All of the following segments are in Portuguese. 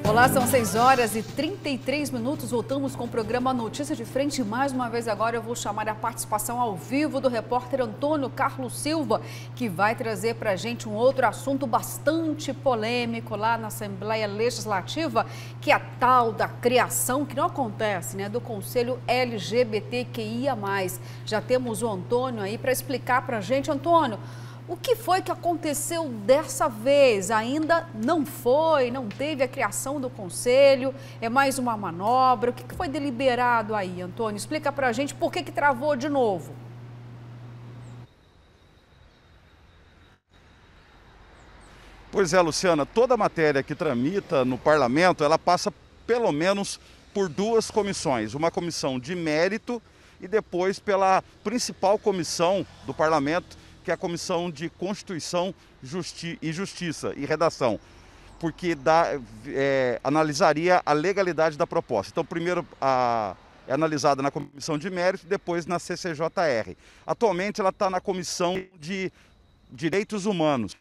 Olá, são 6h33. Voltamos com o programa Notícias de Frente. Mais uma vez agora eu vou chamar a participação ao vivo do repórter Antônio Carlos Silva, que vai trazer para a gente um outro assunto bastante polêmico lá na Assembleia Legislativa, que é a tal da criação, que não acontece, né, do Conselho LGBTQIA+. Já temos o Antônio aí para explicar para a gente. Antônio, o que foi que aconteceu dessa vez? Ainda não teve a criação do conselho, é mais uma manobra. O que foi deliberado aí, Antônio? Explica pra gente por que travou de novo. Pois é, Luciana, toda matéria que tramita no parlamento, ela passa pelo menos por duas comissões. Uma comissão de mérito e depois pela principal comissão do parlamento, que é a Comissão de Constituição e Justiça e Redação, porque analisaria a legalidade da proposta. Então, primeiro é analisada na Comissão de Mérito, depois na CCJR. Atualmente, ela está na Comissão de Direitos Humanos.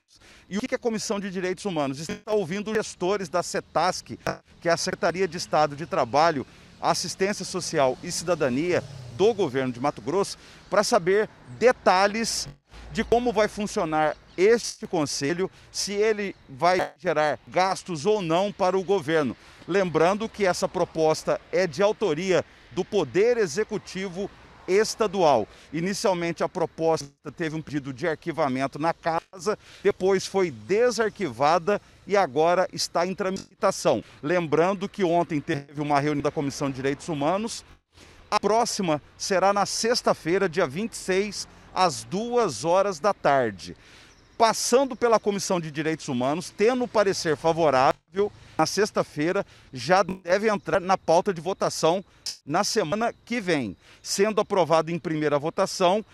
E o que é a Comissão de Direitos Humanos? Está ouvindo gestores da CETASC, que é a Secretaria de Estado de Trabalho, Assistência Social e Cidadania do governo de Mato Grosso, para saber detalhes de como vai funcionar este conselho, se ele vai gerar gastos ou não para o governo. Lembrando que essa proposta é de autoria do Poder Executivo Estadual. Inicialmente a proposta teve um pedido de arquivamento na casa, depois foi desarquivada e agora está em tramitação. Lembrando que ontem teve uma reunião da Comissão de Direitos Humanos. A próxima será na sexta-feira, dia 26, às 2h da tarde. Passando pela Comissão de Direitos Humanos, tendo o parecer favorável, na sexta-feira já deve entrar na pauta de votação na semana que vem. Sendo aprovado em primeira votação,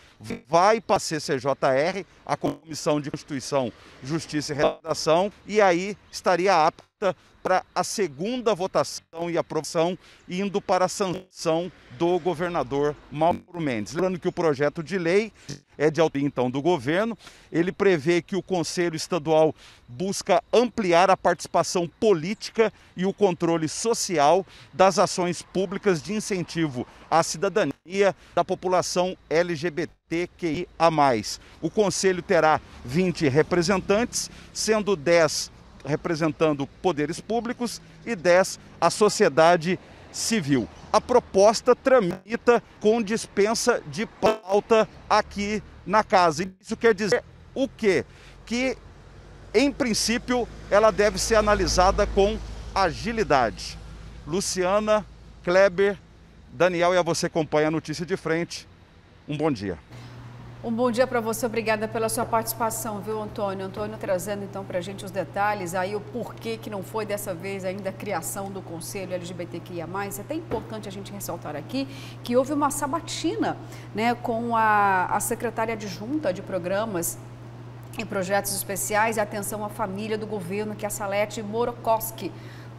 vai para a CCJR, a Comissão de Constituição, Justiça e Redação, e aí estaria apta para a segunda votação e aprovação, indo para a sanção do governador Mauro Mendes. Lembrando que o projeto de lei é de autoria, então, do governo. Ele prevê que o Conselho Estadual busca ampliar a participação política e o controle social das ações públicas de incentivo à cidadania da população LGBTQIA+. O Conselho terá 20 representantes, sendo 10 representando poderes públicos e 10 a sociedade civil. A proposta tramita com dispensa de pauta aqui na casa. Isso quer dizer o quê? Que, em princípio, ela deve ser analisada com agilidade. Luciana, Kleber, Daniel, e a você acompanha a Notícia de Frente. Um bom dia. Um bom dia para você, obrigada pela sua participação, viu, Antônio? Antônio trazendo então para a gente os detalhes, aí o porquê que não foi dessa vez ainda a criação do Conselho LGBTQIA+. É até importante a gente ressaltar aqui que houve uma sabatina, né, com a secretária adjunta de Programas e Projetos Especiais e Atenção à Família do Governo, que é a Salete Morokoski.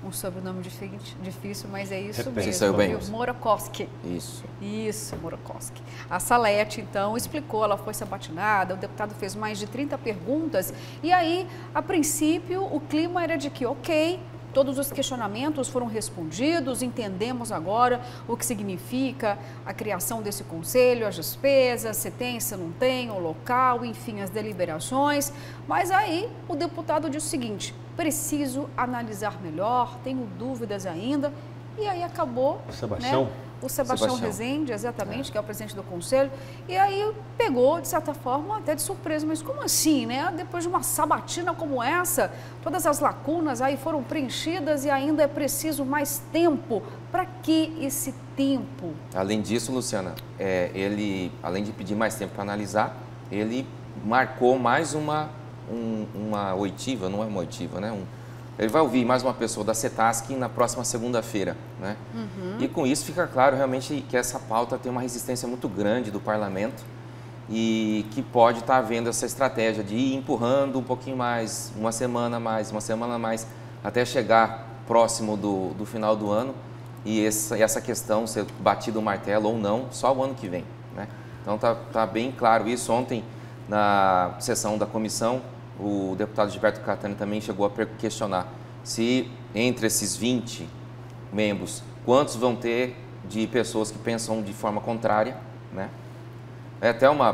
Um sobrenome difícil, mas é isso mesmo. Saiu bem. Morokoski. Isso, Morokoski. A Salete, então, explicou, ela foi sabatinada, o deputado fez mais de 30 perguntas, e aí, a princípio, o clima era de que, ok, todos os questionamentos foram respondidos, entendemos agora o que significa a criação desse conselho, as despesas, se tem, se não tem, o local, enfim, as deliberações. Mas aí o deputado disse o seguinte: preciso analisar melhor, tenho dúvidas ainda. E aí acabou, Sebastião? Né? O Sebastião Rezende, exatamente, que é o presidente do conselho, e aí pegou, de certa forma, até de surpresa, mas como assim, né? Depois de uma sabatina como essa, todas as lacunas aí foram preenchidas e ainda é preciso mais tempo. Para que esse tempo? Além disso, Luciana, ele, além de pedir mais tempo para analisar, ele marcou mais uma oitiva, não é uma oitiva, né? Ele vai ouvir mais uma pessoa da CETASC na próxima segunda-feira, né? E com isso fica claro realmente que essa pauta tem uma resistência muito grande do parlamento e que pode estar havendo essa estratégia de ir empurrando um pouquinho mais, uma semana mais, até chegar próximo do final do ano e essa questão ser batido o martelo ou não só o ano que vem, né? Então tá bem claro isso. Ontem, na sessão da comissão, o deputado Gilberto Catani também chegou a questionar se entre esses 20 membros, quantos vão ter de pessoas que pensam de forma contrária, né? É até uma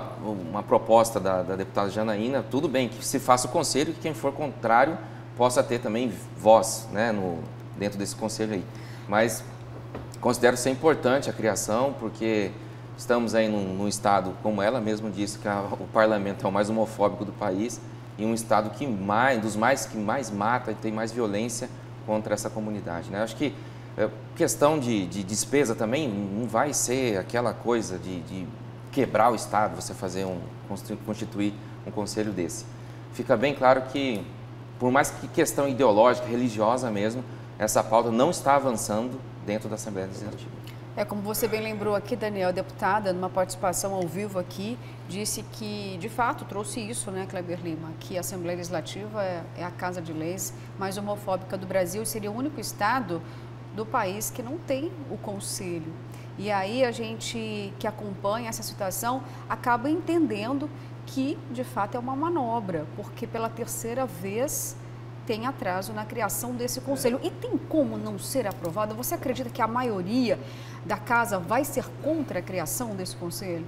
proposta da deputada Janaína, tudo bem que se faça o conselho e que quem for contrário possa ter também voz, né, dentro desse conselho aí. Mas considero ser importante a criação, porque estamos aí num estado, como ela mesma disse, que o parlamento é o mais homofóbico do país, e um estado que mais mata e tem mais violência contra essa comunidade, né? Acho que questão de despesa também não vai ser aquela coisa de quebrar o estado, você constituir um conselho desse. Fica bem claro que, por mais que questão ideológica, religiosa mesmo, essa pauta não está avançando dentro da Assembleia Legislativa. Como você bem lembrou aqui, Daniel, a deputada, numa participação ao vivo aqui, disse que, de fato, trouxe isso, né, Kleber Lima, que a Assembleia Legislativa é a casa de leis mais homofóbica do Brasil e seria o único estado do país que não tem o conselho. E aí a gente que acompanha essa situação acaba entendendo que, de fato, é uma manobra, porque pela terceira vez tem atraso na criação desse conselho. E tem como não ser aprovado? Você acredita que a maioria da casa vai ser contra a criação desse conselho?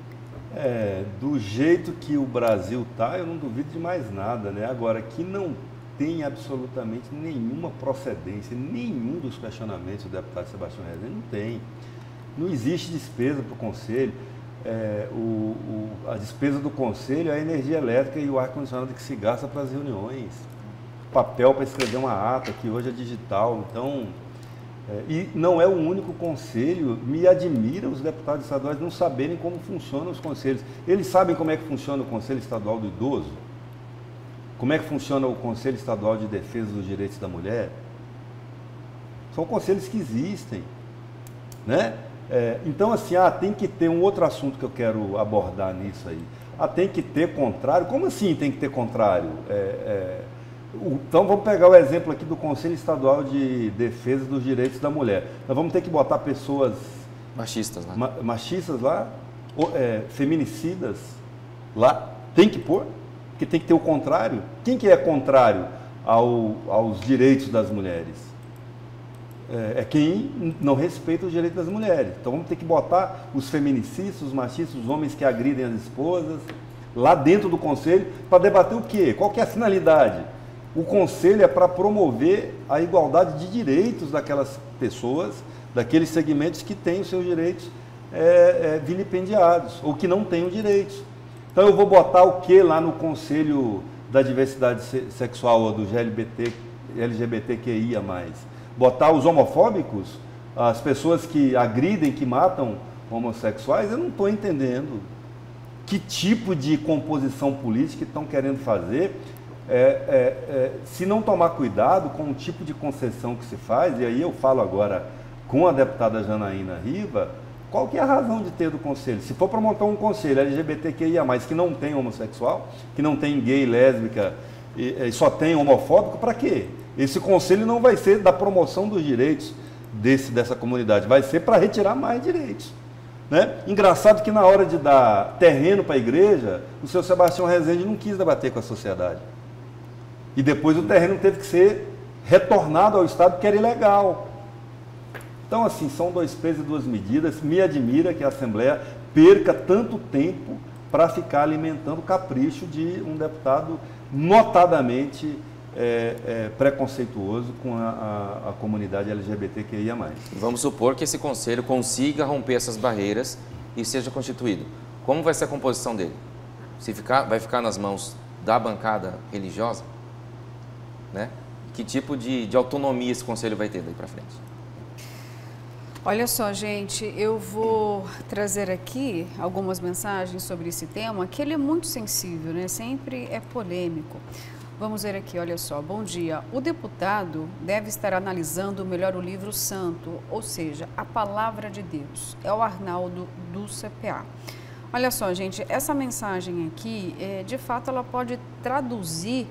Do jeito que o Brasil está, eu não duvido de mais nada, né? Agora, que não tem absolutamente nenhuma procedência, nenhum dos questionamentos do deputado Sebastião Rezende, não tem. Não existe despesa para o conselho. A despesa do conselho é a energia elétrica e o ar-condicionado que se gasta para as reuniões. Papel para escrever uma ata, que hoje é digital. Então, e não é o único conselho. Me admira os deputados estaduais não saberem como funcionam os conselhos. Eles sabem como é que funciona o Conselho Estadual do Idoso? Como é que funciona o Conselho Estadual de Defesa dos Direitos da Mulher? São conselhos que existem, né? Então, assim, tem que ter um outro assunto que eu quero abordar nisso aí. Tem que ter contrário? Como assim tem que ter contrário? Então, vamos pegar o exemplo aqui do Conselho Estadual de Defesa dos Direitos da Mulher. Nós vamos ter que botar pessoas machistas lá, feminicidas lá. Tem que pôr, porque tem que ter o contrário. Quem que é contrário aos direitos das mulheres? Quem não respeita os direitos das mulheres. Então vamos ter que botar os feminicistas, os machistas, os homens que agridem as esposas, lá dentro do conselho, para debater o quê? Qual que é a finalidade? O conselho é para promover a igualdade de direitos daquelas pessoas, daqueles segmentos que têm os seus direitos vilipendiados, ou que não têm os direitos. Então eu vou botar o que lá no Conselho da Diversidade Sexual ou do LGBTQIA+. Botar os homofóbicos, as pessoas que agridem, que matam homossexuais? Eu não estou entendendo que tipo de composição política estão querendo fazer. Se não tomar cuidado com o tipo de concessão que se faz, e aí eu falo agora com a deputada Janaína Riva, qual que é a razão de ter do conselho? Se for para montar um conselho LGBTQIA+, que não tem homossexual, que não tem gay, lésbica, e só tem homofóbico, para quê? Esse conselho não vai ser da promoção dos direitos dessa comunidade, vai ser para retirar mais direitos, né? Engraçado que na hora de dar terreno para a igreja, o seu Sebastião Rezende não quis debater com a sociedade. E depois o terreno teve que ser retornado ao Estado, porque era ilegal. Então, assim, são dois pesos e duas medidas. Me admira que a Assembleia perca tanto tempo para ficar alimentando o capricho de um deputado notadamente preconceituoso com a comunidade LGBTQIA+. Vamos supor que esse conselho consiga romper essas barreiras e seja constituído. Como vai ser a composição dele? Vai ficar nas mãos da bancada religiosa? Né? Que tipo de autonomia esse conselho vai ter daí para frente? Olha só, gente, eu vou trazer aqui algumas mensagens sobre esse tema, que ele é muito sensível, né? Sempre é polêmico. Vamos ver aqui, olha só. Bom dia. O deputado deve estar analisando melhor o livro santo, ou seja, a palavra de Deus. É o Arnaldo do CPA. Olha só, gente, essa mensagem aqui, de fato, ela pode traduzir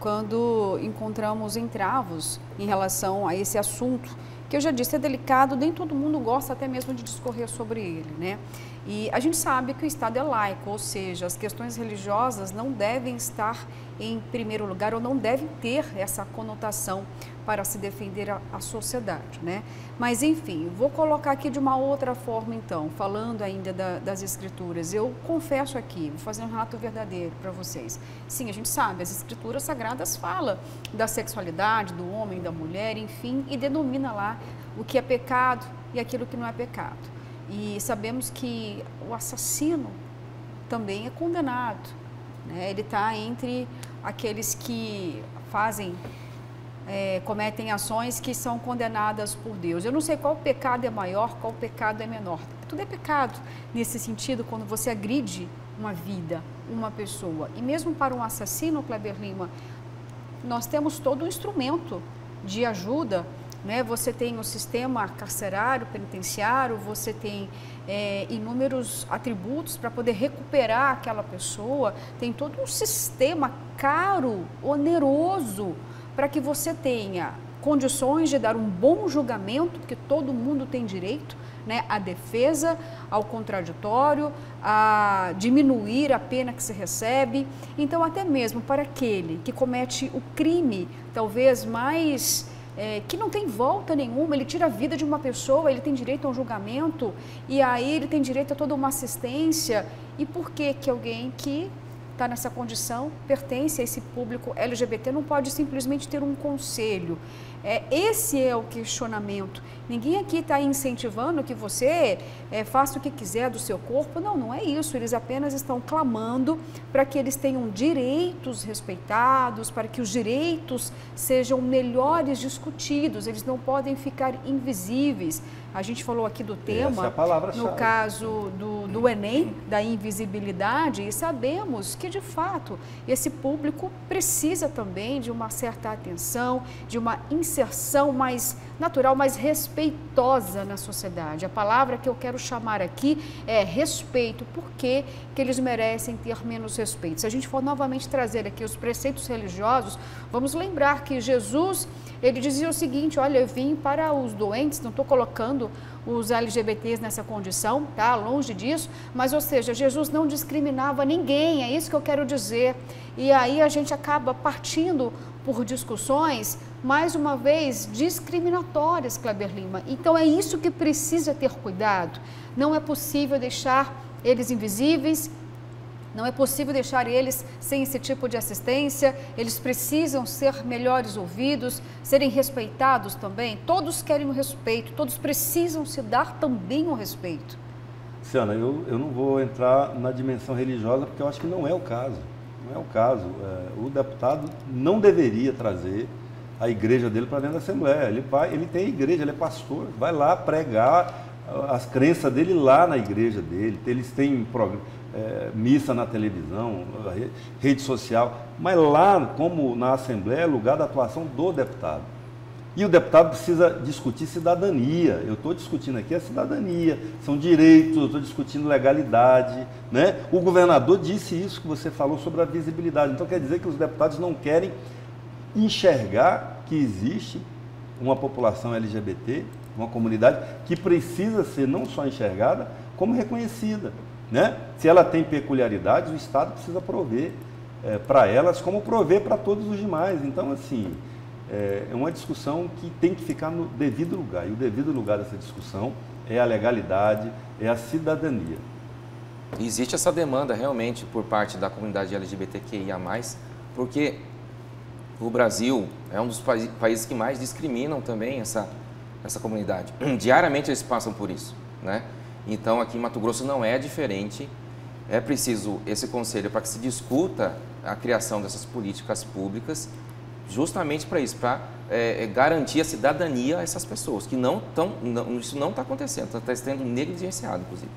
quando encontramos entravos em relação a esse assunto, que eu já disse, é delicado, nem todo mundo gosta até mesmo de discorrer sobre ele, né? E a gente sabe que o Estado é laico, ou seja, as questões religiosas não devem estar em primeiro lugar ou não devem ter essa conotação para se defender a sociedade, né? Mas, enfim, vou colocar aqui de uma outra forma, então, falando ainda das Escrituras. Eu confesso aqui, vou fazer um relato verdadeiro para vocês. Sim, a gente sabe, as Escrituras Sagradas falam da sexualidade, do homem, da mulher, enfim, e denomina lá o que é pecado e aquilo que não é pecado. E sabemos que o assassino também é condenado, né? Ele está entre aqueles que cometem ações que são condenadas por Deus. Eu não sei qual pecado é maior, qual pecado é menor. Tudo é pecado nesse sentido quando você agride uma vida, uma pessoa. E mesmo para um assassino, Kleber Lima, nós temos todo um instrumento de ajuda, né? Você tem o sistema carcerário, penitenciário, você tem inúmeros atributos para poder recuperar aquela pessoa, tem todo um sistema caro, oneroso, para que você tenha condições de dar um bom julgamento, porque todo mundo tem direito, né, à defesa, ao contraditório, a diminuir a pena que se recebe. Então, até mesmo para aquele que comete o crime, talvez mais... que não tem volta nenhuma, ele tira a vida de uma pessoa, ele tem direito a um julgamento e aí ele tem direito a toda uma assistência. E por que alguém que está nessa condição, pertence a esse público LGBT, não pode simplesmente ter um conselho? Esse é o questionamento. Ninguém aqui está incentivando que você faça o que quiser do seu corpo. Não, não é isso. Eles apenas estão clamando para que eles tenham direitos respeitados, para que os direitos sejam melhores discutidos. Eles não podem ficar invisíveis. A gente falou aqui do tema, no caso do Enem, da invisibilidade, e sabemos que, de fato, esse público precisa também de uma certa atenção, de uma inserção mais natural, mais respeitosa na sociedade. A palavra que eu quero chamar aqui é respeito. Por que eles merecem ter menos respeito? Se a gente for novamente trazer aqui os preceitos religiosos, vamos lembrar que Jesus, ele dizia o seguinte: olha, eu vim para os doentes, não estou colocando os LGBTs nessa condição, tá? Longe disso, mas, ou seja, Jesus não discriminava ninguém, é isso que eu quero dizer. E aí a gente acaba partindo por discussões, mais uma vez, discriminatórias, Kleber Lima. Então é isso que precisa ter cuidado. Não é possível deixar eles invisíveis, não é possível deixar eles sem esse tipo de assistência. Eles precisam ser melhores ouvidos, serem respeitados também. Todos querem o respeito, todos precisam se dar também o respeito. Luciana, eu não vou entrar na dimensão religiosa, porque eu acho que não é o caso. Não é o caso. O deputado não deveria trazer a igreja dele para dentro da Assembleia. Ele tem igreja, ele é pastor, vai lá pregar as crenças dele lá na igreja dele. Eles têm missa na televisão, rede social, mas lá, como na Assembleia, é lugar da atuação do deputado. E o deputado precisa discutir cidadania. Eu estou discutindo aqui a cidadania, são direitos, eu estou discutindo legalidade, né? O governador disse isso que você falou sobre a visibilidade. Então quer dizer que os deputados não querem enxergar que existe uma população LGBT, uma comunidade que precisa ser não só enxergada, como reconhecida, né? Se ela tem peculiaridades, o Estado precisa prover para elas, como prover para todos os demais. Então, assim, é uma discussão que tem que ficar no devido lugar. E o devido lugar dessa discussão é a legalidade, é a cidadania. Existe essa demanda realmente por parte da comunidade LGBTQIA+, porque o Brasil é um dos países que mais discriminam também essa comunidade. Diariamente eles passam por isso, né? Então, aqui em Mato Grosso não é diferente. É preciso esse conselho para que se discuta a criação dessas políticas públicas, justamente para isso, para garantir a cidadania a essas pessoas, que isso não está acontecendo, está sendo negligenciado, inclusive.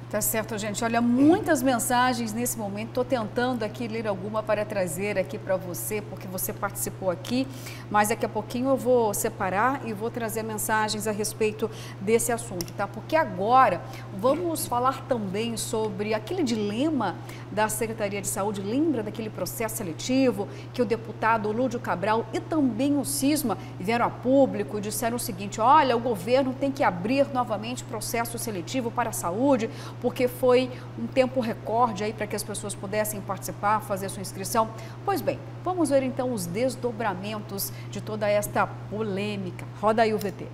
Tá certo, gente. Olha, muitas mensagens nesse momento. Estou tentando aqui ler alguma para trazer aqui para você, porque você participou aqui. Mas daqui a pouquinho eu vou separar e vou trazer mensagens a respeito desse assunto, tá? Porque agora vamos falar também sobre aquele dilema da Secretaria de Saúde. Lembra daquele processo seletivo que o deputado Lúdio Cabral e também o Cisma vieram a público e disseram o seguinte: olha, o governo tem que abrir novamente processo seletivo para a saúde, porque foi um tempo recorde aí para que as pessoas pudessem participar, fazer sua inscrição. Pois bem, vamos ver então os desdobramentos de toda esta polêmica. Roda aí o VT.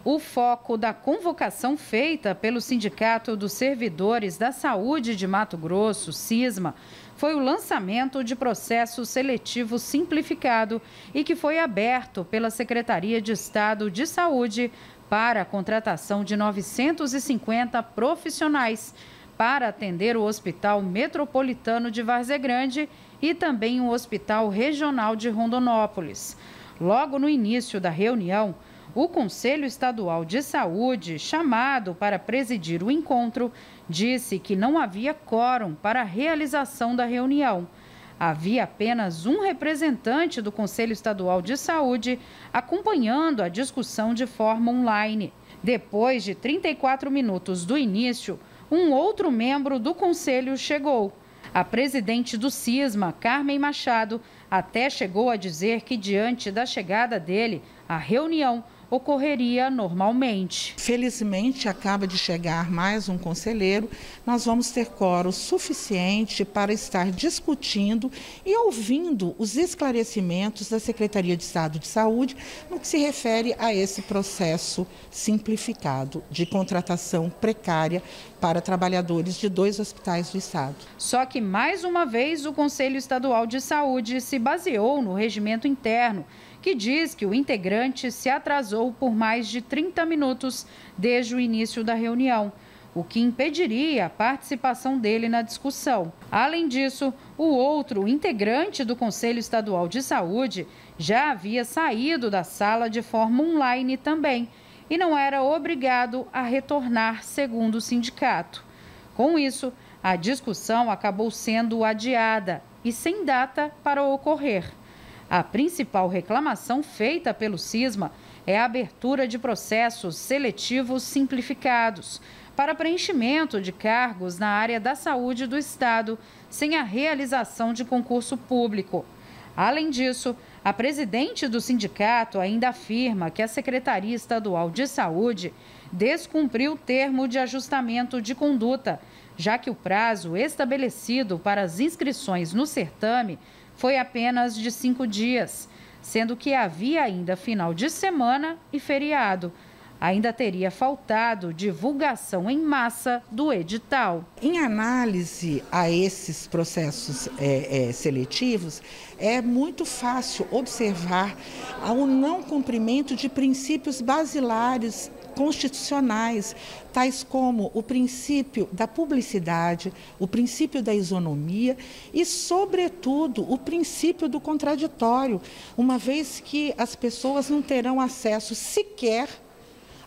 O foco da convocação feita pelo Sindicato dos Servidores da Saúde de Mato Grosso, Cisma, foi o lançamento de processo seletivo simplificado e que foi aberto pela Secretaria de Estado de Saúde para a contratação de 950 profissionais para atender o Hospital Metropolitano de Várzea Grande e também o Hospital Regional de Rondonópolis. Logo no início da reunião, o Conselho Estadual de Saúde, chamado para presidir o encontro, disse que não havia quórum para a realização da reunião. Havia apenas um representante do Conselho Estadual de Saúde acompanhando a discussão de forma online. Depois de 34 minutos do início, um outro membro do Conselho chegou. A presidente do Cisma, Carmen Machado, até chegou a dizer que, diante da chegada dele, a reunião ocorreria normalmente. Felizmente, acaba de chegar mais um conselheiro. Nós vamos ter quórum suficiente para estar discutindo e ouvindo os esclarecimentos da Secretaria de Estado de Saúde no que se refere a esse processo simplificado de contratação precária para trabalhadores de 2 hospitais do Estado. Só que, mais uma vez, o Conselho Estadual de Saúde se baseou no regimento interno, que diz que o integrante se atrasou por mais de 30 minutos desde o início da reunião, o que impediria a participação dele na discussão. Além disso, o outro integrante do Conselho Estadual de Saúde já havia saído da sala de forma online também e não era obrigado a retornar, segundo o sindicato. Com isso, a discussão acabou sendo adiada e sem data para ocorrer. A principal reclamação feita pelo Cisma é a abertura de processos seletivos simplificados para preenchimento de cargos na área da saúde do Estado, sem a realização de concurso público. Além disso, a presidente do sindicato ainda afirma que a Secretaria Estadual de Saúde descumpriu o termo de ajustamento de conduta, já que o prazo estabelecido para as inscrições no certame foi apenas de 5 dias, sendo que havia ainda final de semana e feriado. Ainda teria faltado divulgação em massa do edital. Em análise a esses processos seletivos, é muito fácil observar o não cumprimento de princípios basilares constitucionais, tais como o princípio da publicidade, o princípio da isonomia e, sobretudo, o princípio do contraditório, uma vez que as pessoas não terão acesso sequer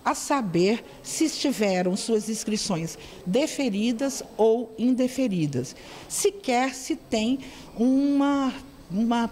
a saber se tiveram suas inscrições deferidas ou indeferidas. Sequer se tem uma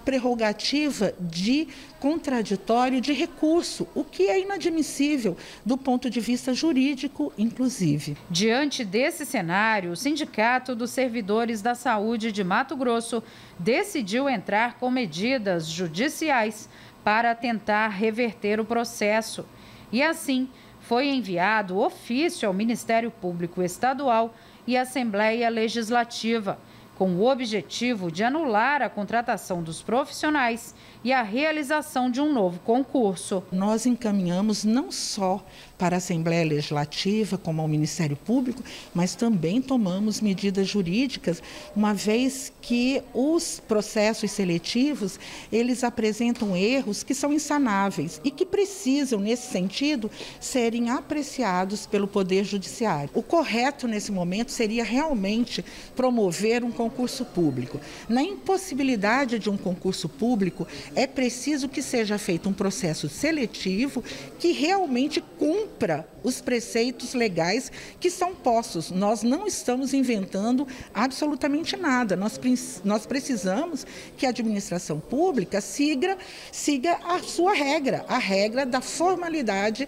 prerrogativa de contraditório de recurso, o que é inadmissível do ponto de vista jurídico, inclusive. Diante desse cenário, o Sindicato dos Servidores da Saúde de Mato Grosso decidiu entrar com medidas judiciais para tentar reverter o processo. E assim, foi enviado ofício ao Ministério Público Estadual e à Assembleia Legislativa, com o objetivo de anular a contratação dos profissionais e a realização de um novo concurso. Nós encaminhamos não só para a Assembleia Legislativa, como ao Ministério Público, mas também tomamos medidas jurídicas, uma vez que os processos seletivos, eles apresentam erros que são insanáveis e que precisam, nesse sentido, serem apreciados pelo Poder Judiciário. O correto, nesse momento, seria realmente promover um concurso público. Na impossibilidade de um concurso público, é preciso que seja feito um processo seletivo que realmente cumpra os preceitos legais que são postos. Nós não estamos inventando absolutamente nada. Nós precisamos que a administração pública siga a sua regra, a regra da formalidade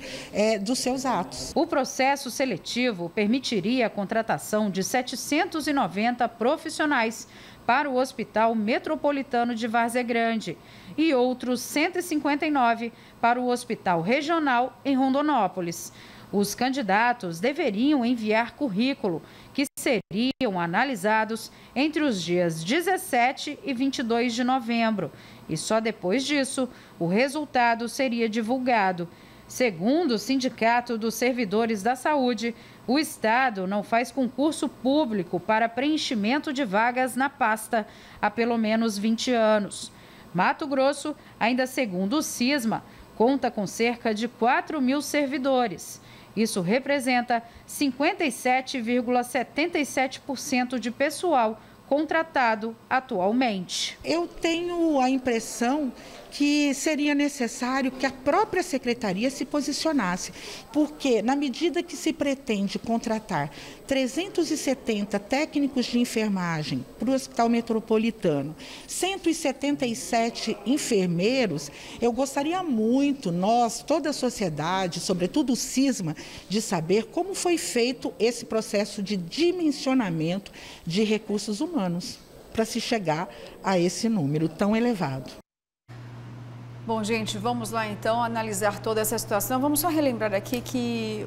dos seus atos. O processo seletivo permitiria a contratação de 790 profissionais para o Hospital Metropolitano de Várzea Grande e outros 159 para o Hospital Regional em Rondonópolis. Os candidatos deveriam enviar currículo, que seriam analisados entre os dias 17 e 22 de novembro. E só depois disso, o resultado seria divulgado. Segundo o Sindicato dos Servidores da Saúde, o Estado não faz concurso público para preenchimento de vagas na pasta há pelo menos 20 anos. Mato Grosso, ainda segundo o CISMA, conta com cerca de 4.000 servidores. Isso representa 57,77% de pessoal contratado atualmente. Eu tenho a impressão que seria necessário que a própria secretaria se posicionasse, porque na medida que se pretende contratar 370 técnicos de enfermagem para o Hospital Metropolitano, 177 enfermeiros, eu gostaria muito, nós, toda a sociedade, sobretudo o CISMA, de saber como foi feito esse processo de dimensionamento de recursos humanos para se chegar a esse número tão elevado. Bom, gente, vamos lá então analisar toda essa situação. Vamos só relembrar aqui que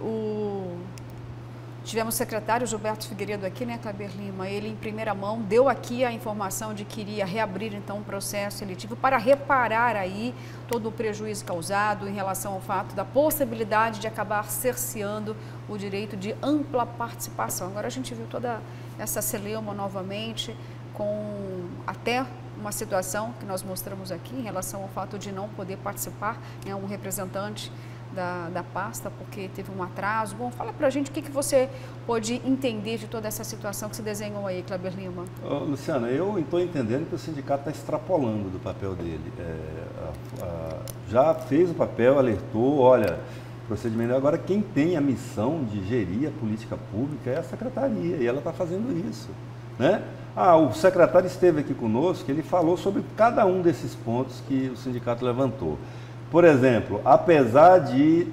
tivemos o secretário Gilberto Figueiredo aqui, né, Kleber Lima? Ele, em primeira mão, deu aqui a informação de que iria reabrir, então, um processo seletivo para reparar aí todo o prejuízo causado em relação ao fato da possibilidade de acabar cerceando o direito de ampla participação. Agora, a gente viu toda essa celeuma novamente, com até uma situação que nós mostramos aqui em relação ao fato de não poder participar, né, um representante da pasta, porque teve um atraso. Bom, fala pra gente o que você pode entender de toda essa situação que se desenhou aí, Kleber Lima. Luciana, eu estou entendendo que o sindicato está extrapolando do papel dele. Já fez o papel, alertou, olha, procedimento. Agora, quem tem a missão de gerir a política pública é a secretaria, e ela está fazendo isso, né? O secretário esteve aqui conosco, ele falou sobre cada um desses pontos que o sindicato levantou. Por exemplo, apesar de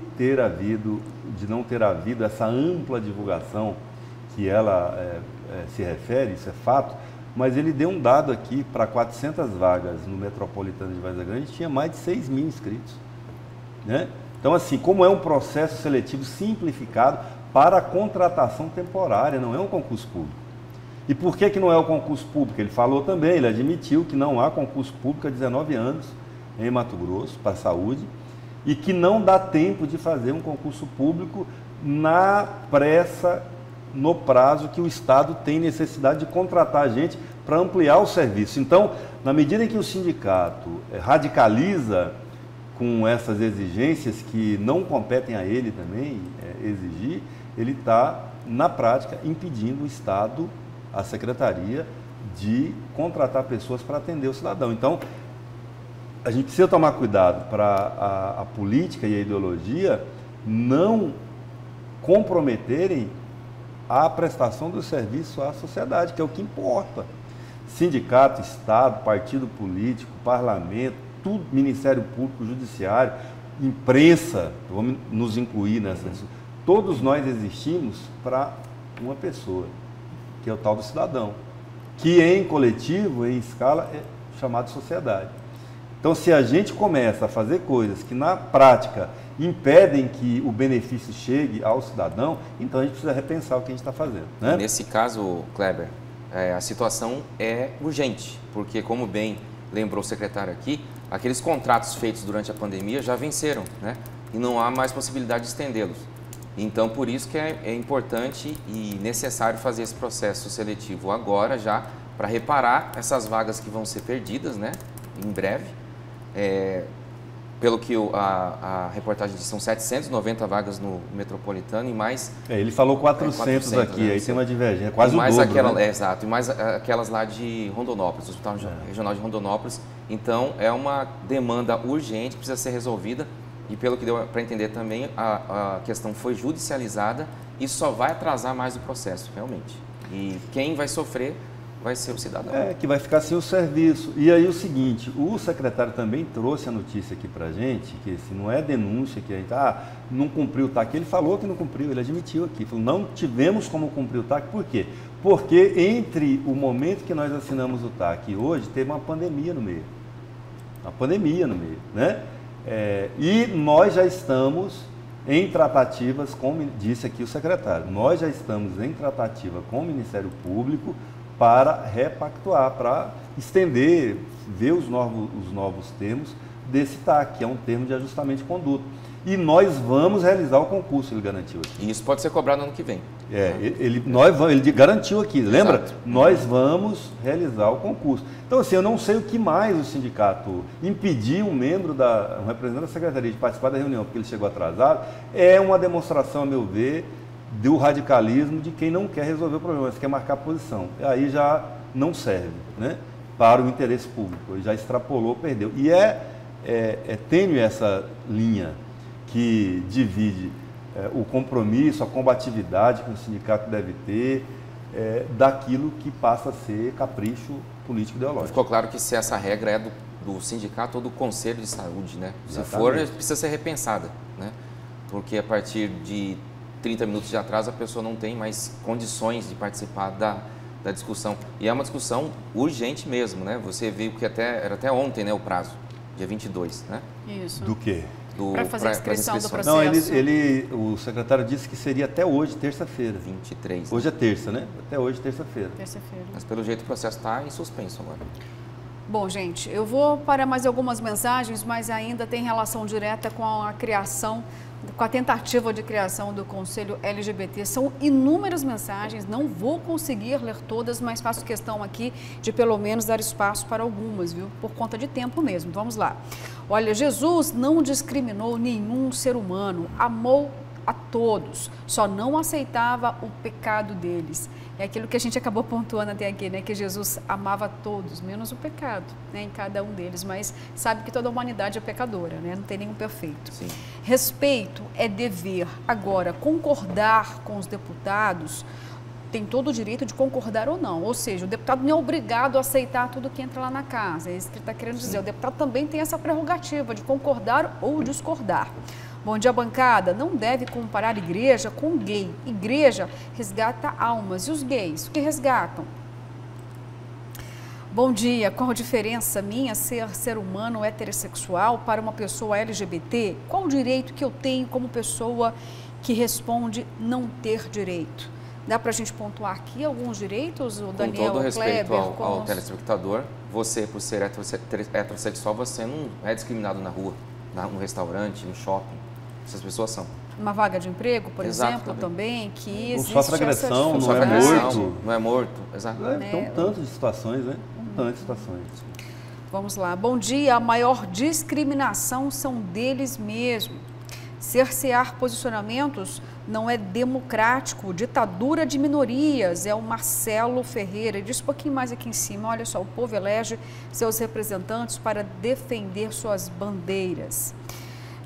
não ter havido essa ampla divulgação que ela se refere, isso é fato, mas ele deu um dado aqui para 400 vagas no Metropolitano de Várzea Grande, tinha mais de 6 mil inscritos, né? Então, assim, como é um processo seletivo simplificado para a contratação temporária, não é um concurso público. E por que não é o concurso público? Ele falou também, ele admitiu que não há concurso público há 19 anos em Mato Grosso para a saúde e que não dá tempo de fazer um concurso público na pressa, no prazo que o Estado tem necessidade de contratar gente para ampliar o serviço. Então, na medida em que o sindicato radicaliza com essas exigências que não competem a ele também exigir, ele está, na prática, impedindo o Estado, a secretaria, de contratar pessoas para atender o cidadão. Então, a gente precisa tomar cuidado para a política e a ideologia não comprometerem a prestação do serviço à sociedade, que é o que importa. Sindicato, Estado, partido político, parlamento, tudo, Ministério Público, Judiciário, imprensa, vamos nos incluir nessa. Todos nós existimos para uma pessoa, que é o tal do cidadão, que em coletivo, em escala, é chamado sociedade. Então, se a gente começa a fazer coisas que na prática impedem que o benefício chegue ao cidadão, então a gente precisa repensar o que a gente está fazendo, né? Nesse caso, Kleber, a situação é urgente, porque, como bem lembrou o secretário aqui, aqueles contratos feitos durante a pandemia já venceram, né? E não há mais possibilidade de estendê-los. Então, por isso que é importante e necessário fazer esse processo seletivo agora já, para reparar essas vagas que vão ser perdidas, né, em breve. Pelo que a reportagem diz, são 790 vagas no Metropolitano e mais... ele falou 400 aqui, né? Aí tem uma divergência, quase o dobro, né? Exato, e mais aquelas lá de Rondonópolis, o Hospital Regional de Rondonópolis. Então, é uma demanda urgente, precisa ser resolvida. E pelo que deu para entender também, a questão foi judicializada e só vai atrasar mais o processo, realmente. E quem vai sofrer vai ser o cidadão. Que vai ficar sem o serviço. E aí o seguinte, o secretário também trouxe a notícia aqui para a gente, que se não é denúncia, que a gente, não cumpriu o TAC. Ele falou que não cumpriu, ele admitiu aqui. Falou, não tivemos como cumprir o TAC. Por quê? Porque entre o momento que nós assinamos o TAC e hoje, teve uma pandemia no meio. Uma pandemia no meio, né? E nós já estamos em tratativas, disse aqui o secretário, nós já estamos em tratativa com o Ministério Público para repactuar, para estender, ver os novos termos desse TAC, que é um termo de ajustamento de conduta. E nós vamos realizar o concurso, ele garantiu aqui. E isso pode ser cobrado no ano que vem. Ele garantiu aqui, lembra? Exato. Nós vamos realizar o concurso. Então, assim, eu não sei o que mais o sindicato impedir um representante da secretaria de participar da reunião, porque ele chegou atrasado, é uma demonstração, a meu ver, do radicalismo de quem não quer resolver o problema, mas quer marcar posição. Aí já não serve, né, para o interesse público, ele já extrapolou, perdeu. E é tênue essa linha que divide o compromisso, a combatividade que o sindicato deve ter, daquilo que passa a ser capricho político ideológico. Ficou claro que se essa regra é do sindicato ou do Conselho de Saúde, né? Se for, precisa ser repensada, né? Porque a partir de 30 minutos de atraso a pessoa não tem mais condições de participar da discussão. E é uma discussão urgente mesmo, né? Você viu que era até ontem, né, o prazo, dia 22, né? Isso. Do quê? Para fazer a inscrição do processo. Não, o secretário disse que seria até hoje, terça-feira. 23. Hoje é terça, né? Até hoje, terça-feira. Terça-feira. Mas pelo jeito o processo está em suspenso agora. Bom, gente, eu vou para mais algumas mensagens, mas ainda tem relação direta com a criação, com a tentativa de criação do Conselho LGBT. São inúmeras mensagens, não vou conseguir ler todas, mas faço questão aqui de pelo menos dar espaço para algumas, viu? Por conta de tempo mesmo. Vamos lá. Olha, Jesus não discriminou nenhum ser humano, amou a todos, só não aceitava o pecado deles. É aquilo que a gente acabou pontuando até aqui, né? Que Jesus amava todos, menos o pecado, né? Em cada um deles, mas sabe que toda a humanidade é pecadora, né? Não tem nenhum perfeito. Sim. Respeito é dever. Agora, concordar com os deputados, tem todo o direito de concordar ou não. Ou seja, o deputado não é obrigado a aceitar tudo que entra lá na casa. É isso que ele está querendo dizer. O deputado também tem essa prerrogativa de concordar ou discordar. Bom dia, bancada. Não deve comparar igreja com gay. Igreja resgata almas. E os gays, o que resgatam? Bom dia. Qual a diferença minha ser humano heterossexual para uma pessoa LGBT? Qual o direito que eu tenho como pessoa que responde não ter direito? Dá para a gente pontuar aqui alguns direitos, o Daniel, com todo respeito Kleber, ao telespectador, você, por ser heterossexual, você não é discriminado na rua, no restaurante, no shopping. Essas pessoas são. Uma vaga de emprego, por exemplo, também, que existe não sofre agressão, não é morto. Não é morto, exato. Então, tanto de situações, né? Tantas situações. Vamos lá. Bom dia. A maior discriminação são deles mesmos. Cercear posicionamentos não é democrático, ditadura de minorias, é o Marcelo Ferreira. Ele diz um pouquinho mais aqui em cima, olha só, o povo elege seus representantes para defender suas bandeiras.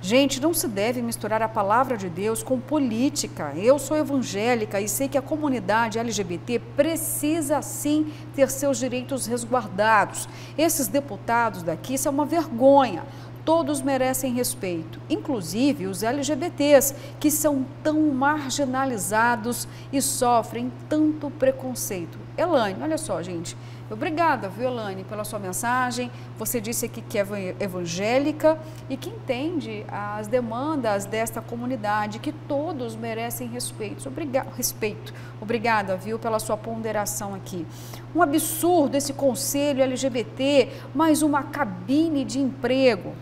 Gente, não se deve misturar a palavra de Deus com política. Eu sou evangélica e sei que a comunidade LGBT precisa sim ter seus direitos resguardados. Esses deputados daqui são uma vergonha. Todos merecem respeito, inclusive os LGBTs, que são tão marginalizados e sofrem tanto preconceito. Elaine, olha só, gente. Obrigada, viu, Elaine, pela sua mensagem. Você disse aqui que é evangélica e que entende as demandas desta comunidade, que todos merecem respeito. Obrigada, viu, pela sua ponderação aqui. Um absurdo esse conselho LGBT, mais uma cabine de emprego.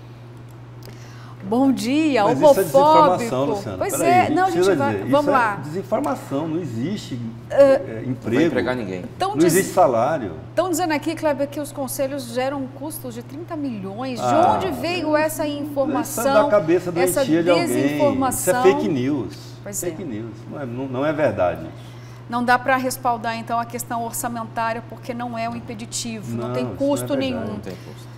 Bom dia, mas homofóbico. Isso é desinformação, Luciana. Pois é, não, a gente vai. Vamos lá. Desinformação, não existe emprego. Não vai empregar ninguém. Não existe salário. Estão dizendo aqui, Kleber, que os conselhos geram custos de 30 milhões. De onde veio essa informação? Isso é da cabeça doentia de alguém. Isso é fake news. Pois fake news. Não é verdade. Não dá para respaldar, então, a questão orçamentária, porque não é um impeditivo, não tem custo nenhum. Não tem custo.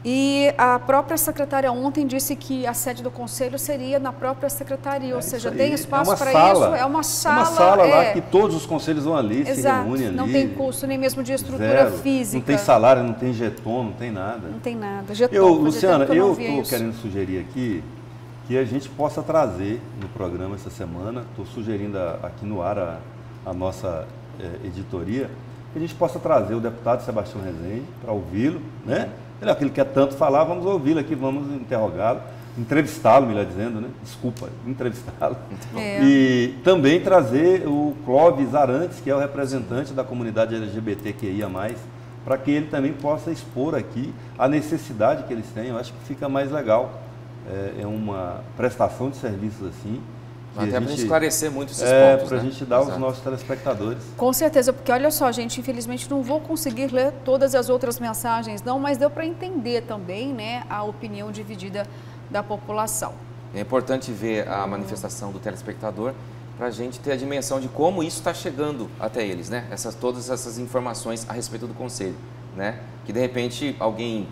E a própria secretária ontem disse que a sede do conselho seria na própria secretaria, ou seja, tem espaço para isso, é uma sala. É uma sala lá que todos os conselhos vão ali, se reúnem ali. Não tem custo nem mesmo de estrutura física. Não tem salário, não tem jeton, não tem nada. Não tem nada. Jeton, Luciana, eu estou querendo sugerir aqui que a gente possa trazer no programa essa semana, estou sugerindo aqui no ar a nossa editoria, que a gente possa trazer o deputado Sebastião Rezende para ouvi-lo, né? Ele quer tanto falar, vamos ouvi-lo aqui, vamos interrogá-lo, entrevistá-lo, melhor dizendo, né? Desculpa, entrevistá-lo. E também trazer o Clóvis Arantes, que é o representante da comunidade LGBTQIA+, para que ele também possa expor aqui a necessidade que eles têm. Eu acho que fica mais legal. É uma prestação de serviços assim. Até para a gente esclarecer muito esses pontos, para a gente dar aos nossos telespectadores. Com certeza, porque olha só, gente, infelizmente não vou conseguir ler todas as outras mensagens não, mas deu para entender também, né, a opinião dividida da população. É importante ver a manifestação do telespectador para a gente ter a dimensão de como isso está chegando até eles, né? Todas essas informações a respeito do conselho, né? Que de repente alguém,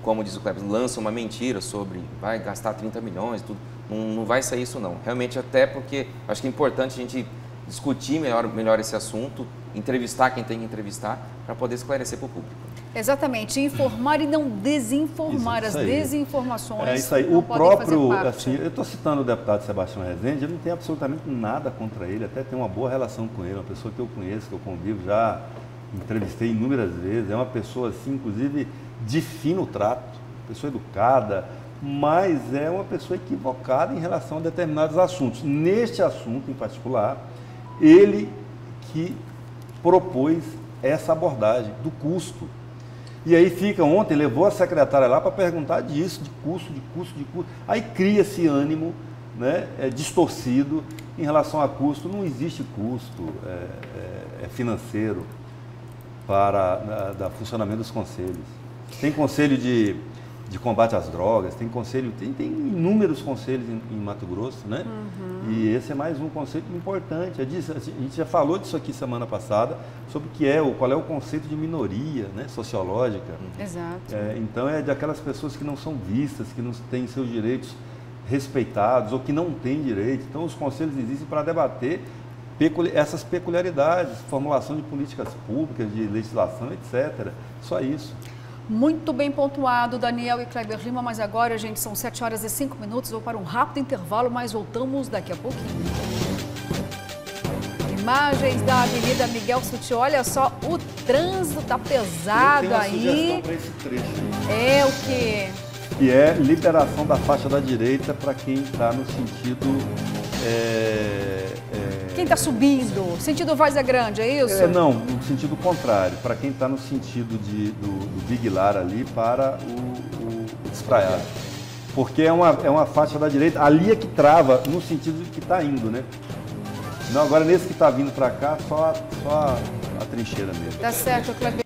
como diz o Cleber, lança uma mentira sobre vai gastar 30 milhões, tudo. Não vai sair isso não. Realmente, até porque acho que é importante a gente discutir melhor esse assunto, entrevistar quem tem que entrevistar, para poder esclarecer para o público. Exatamente, informar e não desinformar. As desinformações. É isso aí. O próprio, assim, eu estou citando o deputado Sebastião Rezende, eu não tenho absolutamente nada contra ele, até tenho uma boa relação com ele, uma pessoa que eu conheço, que eu convivo, já entrevistei inúmeras vezes, é uma pessoa assim, inclusive, de fino trato, pessoa educada, mas é uma pessoa equivocada em relação a determinados assuntos. Neste assunto em particular, ele que propôs essa abordagem do custo. E aí ontem levou a secretária lá para perguntar disso, de custo. Aí cria esse ânimo, né, distorcido em relação a custo. Não existe custo financeiro para funcionamento dos conselhos. Tem conselho de combate às drogas, tem inúmeros conselhos em Mato Grosso, né? E esse é mais um conceito importante. A gente já falou disso aqui semana passada, sobre qual é o conceito de minoria, né, sociológica. Exato. Então é daquelas pessoas que não são vistas, que não têm seus direitos respeitados ou que não têm direito. Então os conselhos existem para debater essas peculiaridades, formulação de políticas públicas, de legislação, etc. Só isso. Muito bem pontuado, Daniel e Kleber Lima, mas agora, gente, são 7h05, vou para um rápido intervalo, mas voltamos daqui a pouquinho. Imagens da Avenida Miguel Sutil, olha só, o trânsito tá pesado aí. Para esse trecho. É o quê? Que é liberação da faixa da direita para quem está no sentido... Quem está subindo? Sentido Várzea Grande, é isso? Não, no sentido contrário. Para quem está no sentido do Big Lar ali para o Despraiado. Porque é uma faixa da direita, ali é que trava no sentido que está indo, né? Não, agora nesse que está vindo para cá, só a trincheira mesmo. Tá certo, Kleber.